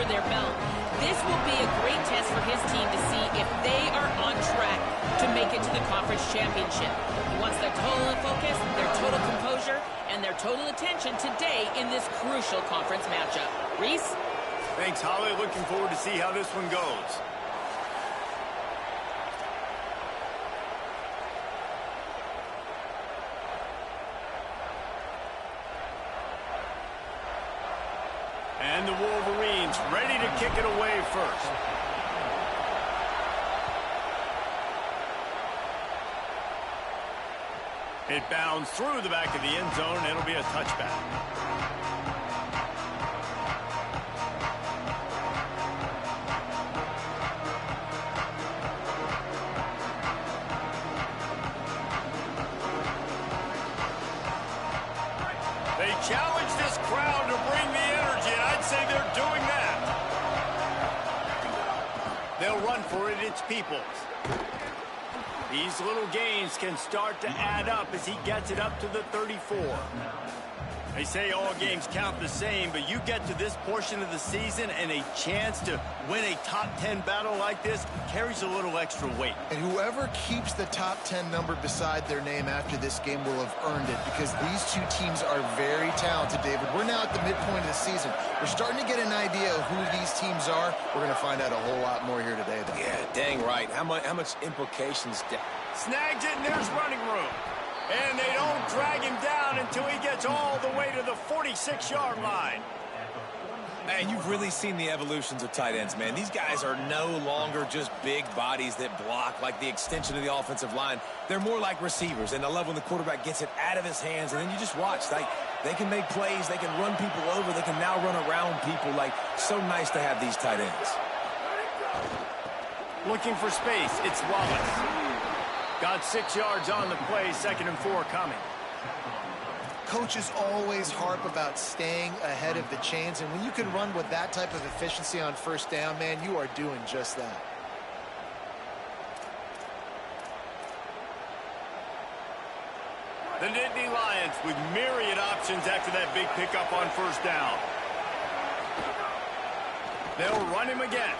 their belt. This will be a great test for his team to see if they are on track to make it to the conference championship. He wants their total focus, their total composure, and their total attention today in this crucial conference matchup. Reese? Thanks, Holly. Looking forward to see how this one goes. And the Wolverines ready to kick it away first. It bounds through the back of the end zone, and it'll be a touchback. They challenge this crowd to bring the energy, and I'd say they're doing that. They'll run for it. It's Peoples. These little gains can start to add up as he gets it up to the 34. They say all games count the same, but you get to this portion of the season and a chance to win a top 10 battle like this carries a little extra weight. And whoever keeps the top 10 number beside their name after this game will have earned it, because these two teams are very talented, David. We're now at the midpoint of the season. We're starting to get an idea of who these teams are. We're going to find out a whole lot more here today, though. Yeah, dang right. How much implications? Snags it, and there's running room. And they don't drag him down until he gets all the way to the 46-yard line. Man, you've really seen the evolutions of tight ends, man. These guys are no longer just big bodies that block like the extension of the offensive line. They're more like receivers, and I love when the quarterback gets it out of his hands, and then you just watch. Like, they can make plays, they can run people over, they can now run around people. Like, so nice to have these tight ends. Looking for space, it's Wallace. Got 6 yards on the play, 2nd and 4 coming. Coaches always harp about staying ahead of the chains, and when you can run with that type of efficiency on first down, man, you are doing just that. The Nittany Lions with myriad options after that big pickup on first down. They'll run him again.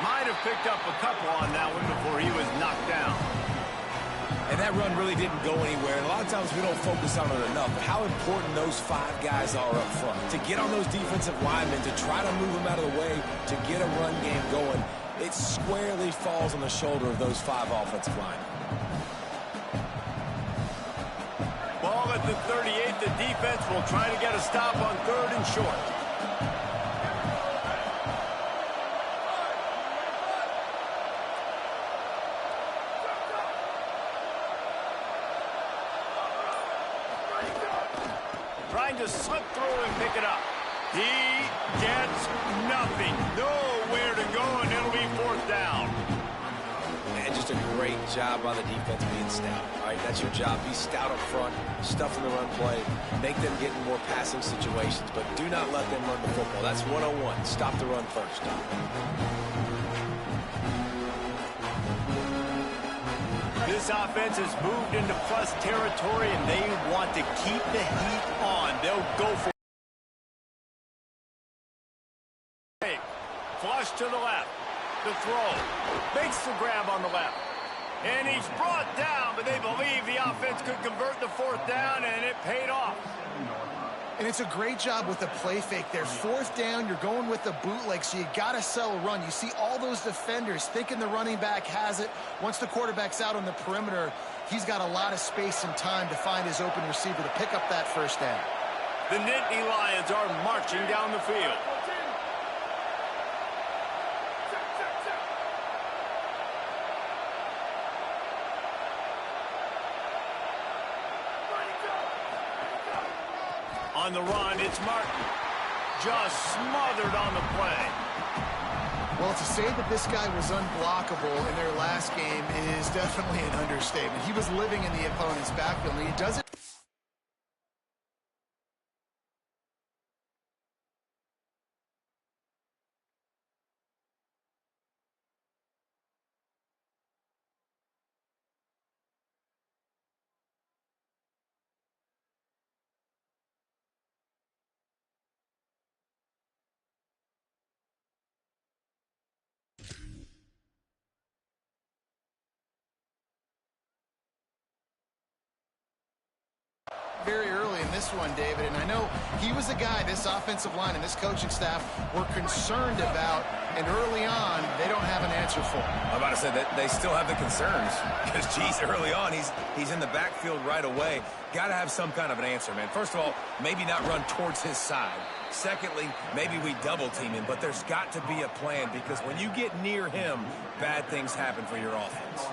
Might have picked up a couple on that one before he was knocked down. And that run really didn't go anywhere. And a lot of times we don't focus on it enough. But how important those 5 guys are up front. To get on those defensive linemen, to try to move them out of the way, to get a run game going, it squarely falls on the shoulder of those 5 offensive linemen. Ball at the 38. The defense will try to get a stop on 3rd and short. Trying to slip through and pick it up. He gets nothing. Nowhere to go, and it'll be 4th down. Man, just a great job by the defense being stout. All right, that's your job. Be stout up front, stuff in the run play, make them get in more passing situations, but do not let them run the football. That's 101. Stop the run first. This offense has moved into plus territory, and they want to keep the heat on. They'll go for it. Flush to the left. The throw. Makes the grab on the left. And he's brought down, but they believe the offense could convert the 4th down, and it paid off. And it's a great job with the play fake there. 4th down, you're going with the bootleg, so you got to sell a run. You see all those defenders thinking the running back has it. Once the quarterback's out on the perimeter, he's got a lot of space and time to find his open receiver to pick up that 1st down. The Nittany Lions are marching down the field. On the run, it's Martin. Just smothered on the play. Well, to say that this guy was unblockable in their last game is definitely an understatement. He was living in the opponent's backfield, and he does it very early in this one, David, and I know he was a guy this offensive line and this coaching staff were concerned about, and early on, they don't have an answer for him. I'm about to say that they still have the concerns because, geez, early on, he's in the backfield right away. Got to have some kind of an answer, man. First of all, maybe not run towards his side. Secondly, maybe we double team him, but there's got to be a plan because when you get near him, bad things happen for your offense.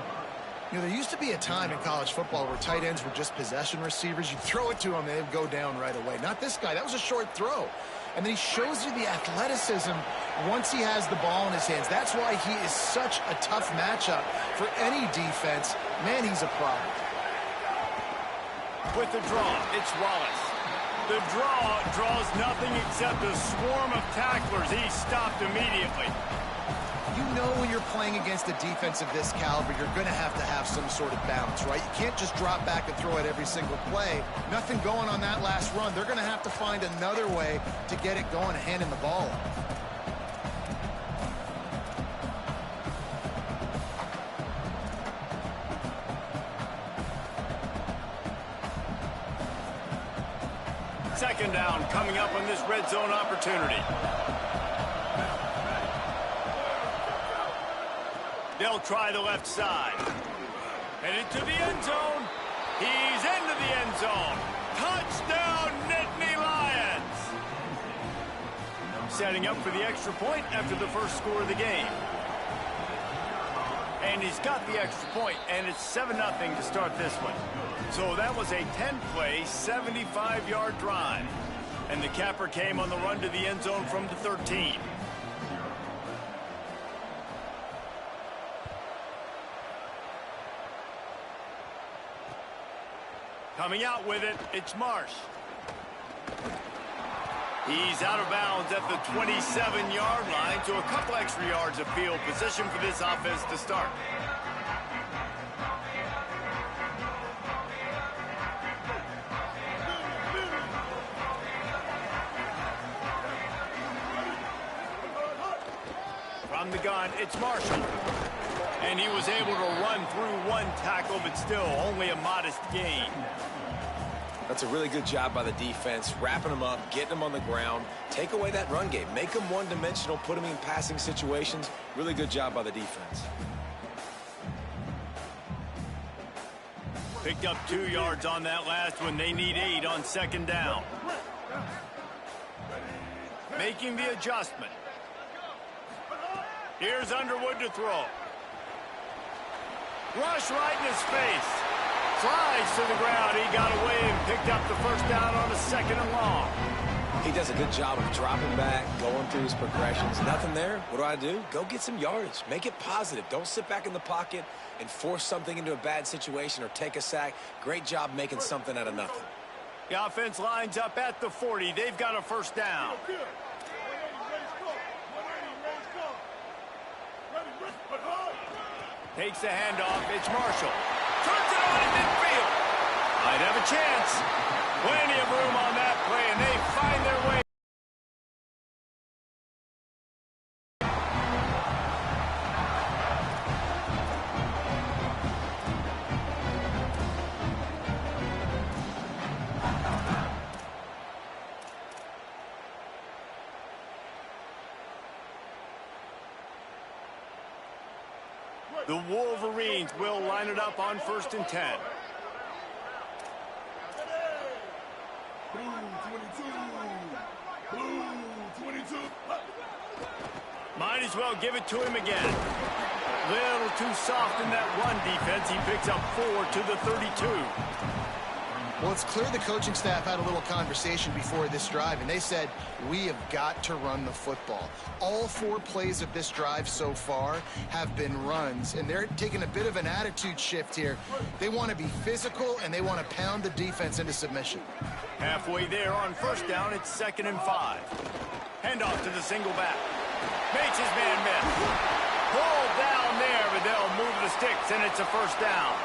You know, there used to be a time in college football where tight ends were just possession receivers. You throw it to them, they'd go down right away. Not this guy. That was a short throw. And then he shows you the athleticism once he has the ball in his hands. That's why he is such a tough matchup for any defense. Man, he's a problem. With the draw, it's Wallace. The draw draws nothing except a swarm of tacklers. He's stopped immediately. You know when you're playing against a defense of this caliber, you're going to have some sort of balance, right? You can't just drop back and throw it every single play. Nothing going on that last run. They're going to have to find another way to get it going and handing the ball off. Second down coming up on this red zone opportunity. They'll try the left side. Headed to the end zone. He's into the end zone. Touchdown, Nittany Lions. Setting up for the extra point after the first score of the game. And he's got the extra point, and it's 7-0 to start this one. So that was a 10-play, 75-yard drive. And the capper came on the run to the end zone from the 13. Coming out with it, it's Marsh. He's out of bounds at the 27-yard line, so a couple extra yards of field position for this offense to start. From the gun, it's Marshall. And he was able to run through one tackle, but still only a modest gain. That's a really good job by the defense, wrapping them up, getting them on the ground. Take away that run game. Make them one-dimensional, put them in passing situations. Really good job by the defense. Picked up 2 yards on that last one. They need 8 on second down. Making the adjustment. Here's Underwood to throw. Rush right in his face. Slides to the ground. He got away and picked up the first down on a 2nd and long. He does a good job of dropping back, going through his progressions. Nothing there. What do? Go get some yardage. Make it positive. Don't sit back in the pocket and force something into a bad situation or take a sack. Great job making something out of nothing. The offense lines up at the 40. They've got a first down. Takes the handoff. It's Marshall. Turns it on in midfield. Might have a chance. Plenty of room on that play, and they find their way. The Wolverines will line it up on 1st and 10. Might as well give it to him again. Little too soft in that run defense. He picks up 4 to the 32. Well, it's clear the coaching staff had a little conversation before this drive, and they said, we have got to run the football. All 4 plays of this drive so far have been runs, and they're taking a bit of an attitude shift here. They want to be physical, and they want to pound the defense into submission. Halfway there on first down, it's 2nd and 5. Handoff to the single back. Makes his man miss. Pulled down there, but they'll move the sticks, and it's a first down.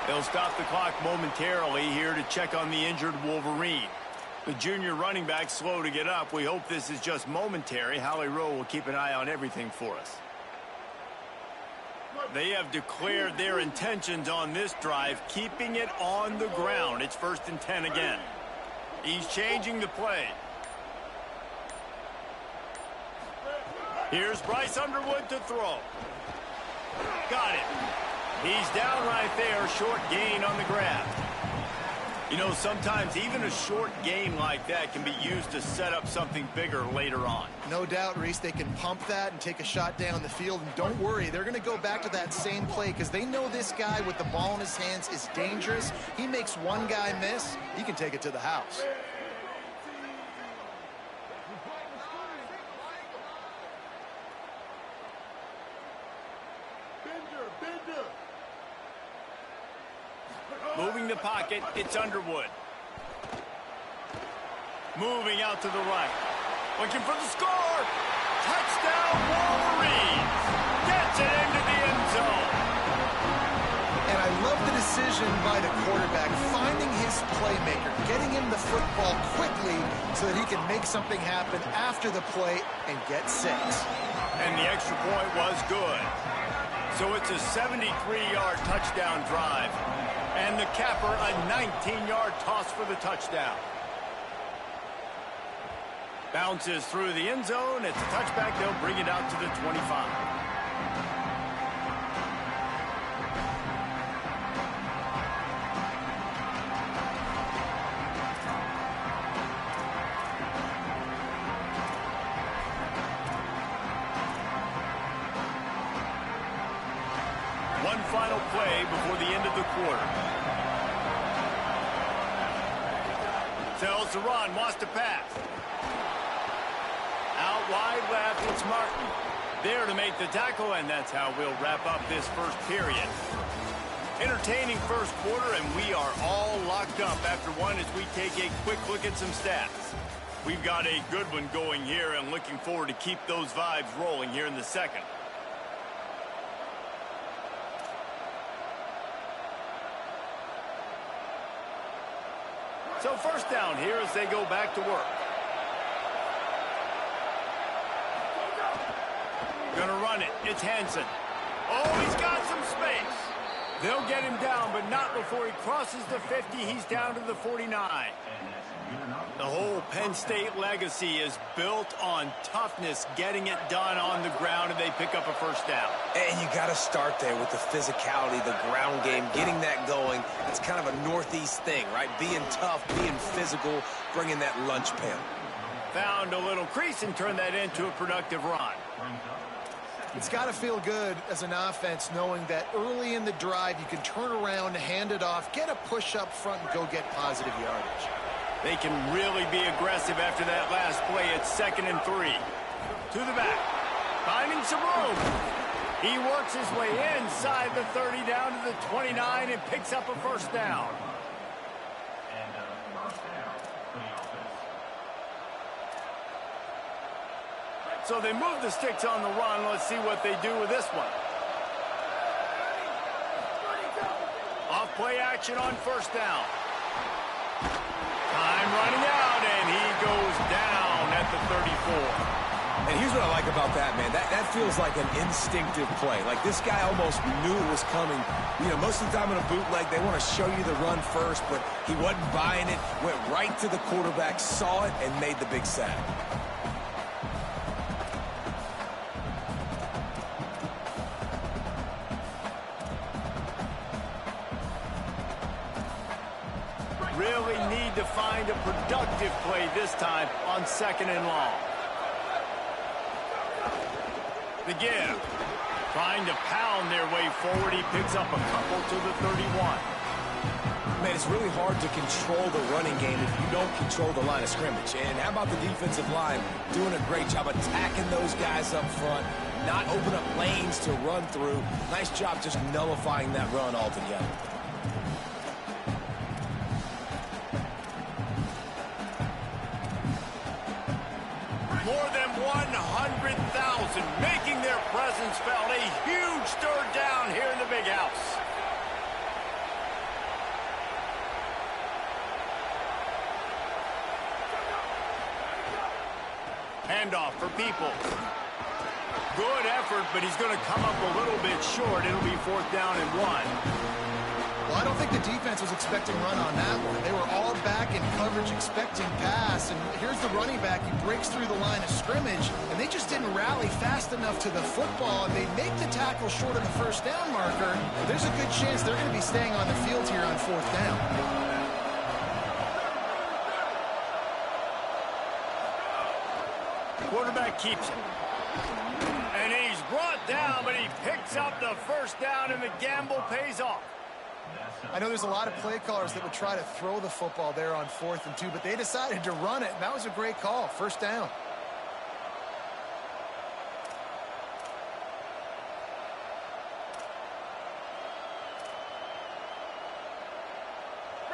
They'll stop the clock momentarily here to check on the injured Wolverine. The junior running back slow to get up. We hope this is just momentary. Howie Rowe will keep an eye on everything for us. They have declared their intentions on this drive, keeping it on the ground. It's 1st and 10 again. He's changing the play. Here's Bryce Underwood to throw. Got it. He's down right there, short gain on the grab. You know, sometimes even a short game like that can be used to set up something bigger later on. No doubt, Reese, they can pump that and take a shot down the field. And don't worry, they're going to go back to that same play because they know this guy with the ball in his hands is dangerous. He makes one guy miss, he can take it to the house. Moving the pocket, it's Underwood. Moving out to the right. Looking for the score. Touchdown, Wolverines. Gets it into the end zone. And I love the decision by the quarterback, finding his playmaker, getting him the football quickly so that he can make something happen after the play and get 6. And the extra point was good. So it's a 73-yard touchdown drive. And the capper, a 19-yard toss for the touchdown. Bounces through the end zone. It's a touchback. They'll bring it out to the 25. One final play before the end of the quarter. Tells to run, wants to pass. Out wide left, it's Martin. There to make the tackle, and that's how we'll wrap up this first period. Entertaining first quarter, and we are all locked up after one as we take a quick look at some stats. We've got a good one going here, and looking forward to keep those vibes rolling here in the second. So first down here as they go back to work. Gonna run it. It's Hansen. Oh, he's got some space. They'll get him down, but not before he crosses the 50. He's down to the 49. The whole Penn State legacy is built on toughness, getting it done on the ground, and they pick up a first down. And you got to start there with the physicality, the ground game, getting that going. It's kind of a Northeast thing, right? Being tough, being physical, bringing that lunch pail. Found a little crease and turned that into a productive run. It's got to feel good as an offense knowing that early in the drive you can turn around, hand it off, get a push up front, and go get positive yardage. They can really be aggressive after that last play. It's 2nd and 3. To the back. Finding some room. He works his way inside the 30 down to the 29 and picks up a first down. So they move the sticks on the run. Let's see what they do with this one. Off play action on first down. Time running out, and he goes down at the 34. And here's what I like about that, man. That feels like an instinctive play. Like this guy almost knew it was coming. You know, most of the time in a bootleg, they want to show you the run first, but he wasn't buying it. Went right to the quarterback, saw it, and made the big sack. Really need to find a productive play this time on 2nd and long. The give. Trying to pound their way forward. He picks up a couple to the 31. Man, it's really hard to control the running game if you don't control the line of scrimmage. And how about the defensive line doing a great job attacking those guys up front, not open up lanes to run through. Nice job just nullifying that run altogether. More than 100,000 making their presence felt. A huge third down here in the big house. Handoff for Peoples. Good effort, but he's going to come up a little bit short. It'll be 4th down and 1. Well, I don't think the defense was expecting run on that one. They were all back in coverage expecting pass, and here's the running back. He breaks through the line of scrimmage, and they just didn't rally fast enough to the football, and they make the tackle short of the 1st down marker. There's a good chance they're going to be staying on the field here on 4th down. Quarterback keeps it. And he's brought down, but he picks up the 1st down, and the gamble pays off. I know there's a lot of play callers that would try to throw the football there on 4th and 2, but they decided to run it, and that was a great call. 1st down.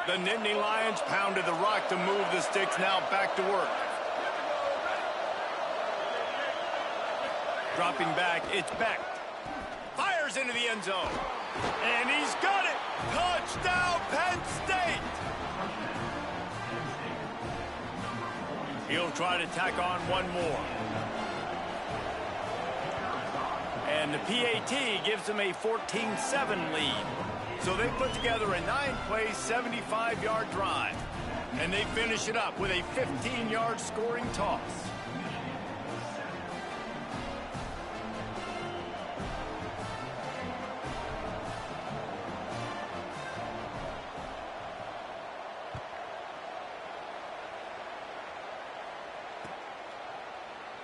The Nittany Lions pounded the rock to move the sticks, now back to work. Dropping back, it's Beck. Fires into the end zone. And he's got it! Touchdown, Penn State! He'll try to tack on one more. And the PAT gives them a 14-7 lead. So they put together a 9-play, 75-yard drive. And they finish it up with a 15-yard scoring toss.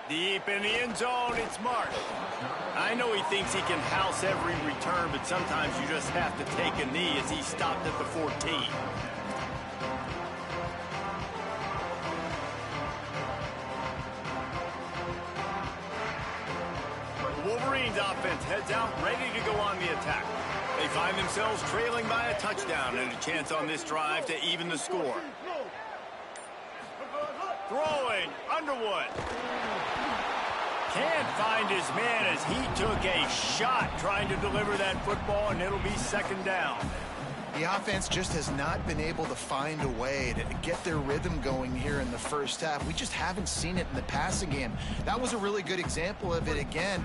Deep in the end zone, it's Mark. I know he thinks he can house every return, but sometimes you just have to take a knee as he stopped at the 14. Wolverines offense heads out, ready to go on the attack. They find themselves trailing by a touchdown and a chance on this drive to even the score. Throwing, Underwood. Can't find his man as he took a shot trying to deliver that football, and it'll be 2nd down. The offense just has not been able to find a way to get their rhythm going here in the 1st half. We just haven't seen it in the passing game. That was a really good example of it again.